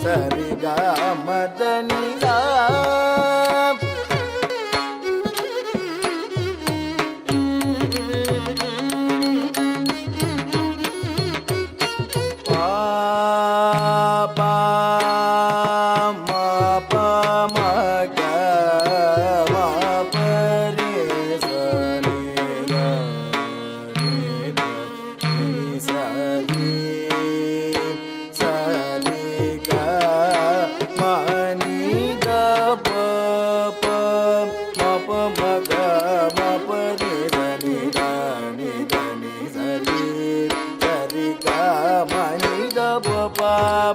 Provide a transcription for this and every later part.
Sari ga madani ga pa pa ma pa ma ga ma pa re sa ni ga ni da ni sa ni sa ni ga ma ni da pa pa ma pa ma ga ma pa re sa ni da ni sa ni sa ri ga ma ni da pa pa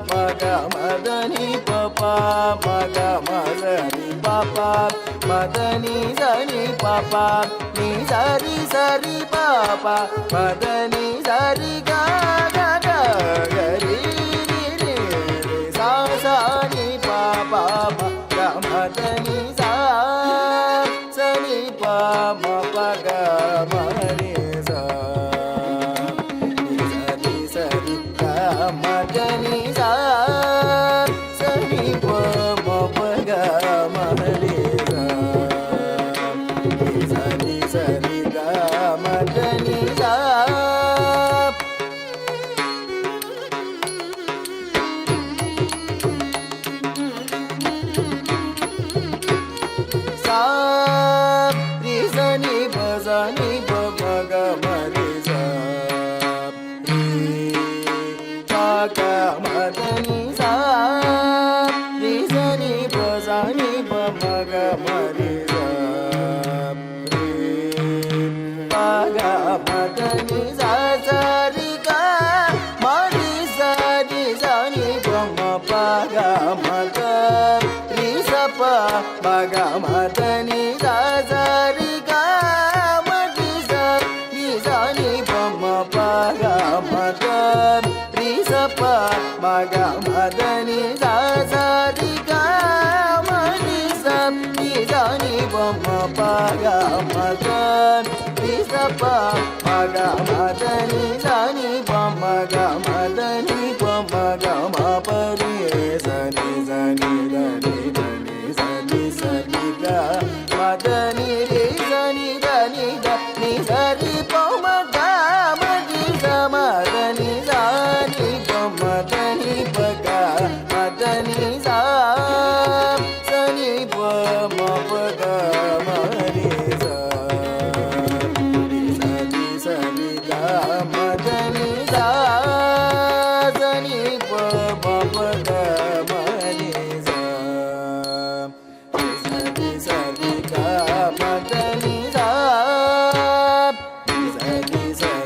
ma ga ma da ni pa pa ma ga ma sa ri pa pa ma da ni sa ni pa pa ni sa ri pa pa ma da ni sa ri ga ga ga ga ri ri ri ri sa sa ni pa pa ma ga ma da ni sa ni pa ma pa ga ma ri sa ni sa ri ga ma da ni sa ni pa ma pa ga ma ri sa ni sa ri ga ma da ni sa sa ri sa ni pa sa ni pa ma ga ma ri sa ri pa ga ma da ni sa ri sa ni pa sa ni pa ma ga ma ri sa ri pa ga ma da ni sa sa ri ga ma ri sa ni pa ma pa ga ma ga ri sa pa ma ga ma da ni sa sa ri ga ma ri sa ni pa ma pa ga ma ga ri sa pa ma ga ma da ni sa sa ri ga ma ri sa ni pa ma pa ga ma ga ri sa pa ma ga ma da ni sa ni pa ma ga ma da ni pa ma ga ma pa ri sa ni da ni da ni sa ni ga ma da ni ri sa ni da ni sa ri pa ma ga ma ri sa ma da ni sa ni pa ma da ni pa ga ma da ni sa ni pa ma pa ga ma ri sa ni ga ma da ni sa ni pa ma pa ga ma ri sa ni ga ma da ni sa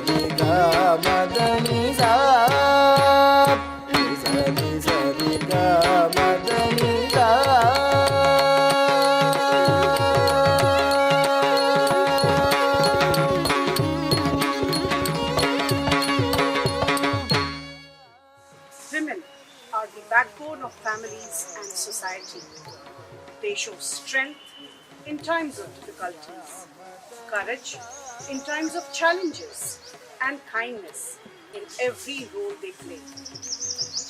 ni ga ma da ni sa ni ga ma da ni sa Women are the backbone of families and society. They show strength in times of difficulties, courage in times of challenges, and kindness in every role they play.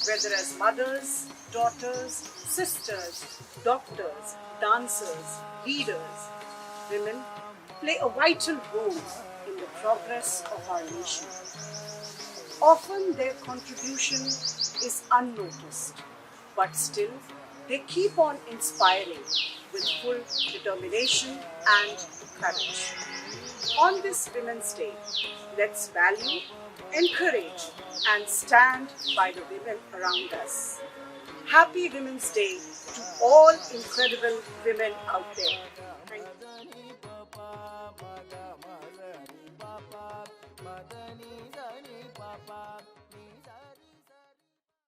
Whether as mothers, daughters, sisters, doctors, dancers, leaders, women play a vital role in the progress of our nation. Often their contribution is unnoticed, but still they keep on inspiring with full determination and courage. On this Women's Day, let's value, encourage, and stand by the women around us. Happy Women's Day to all incredible women out there. Thank you.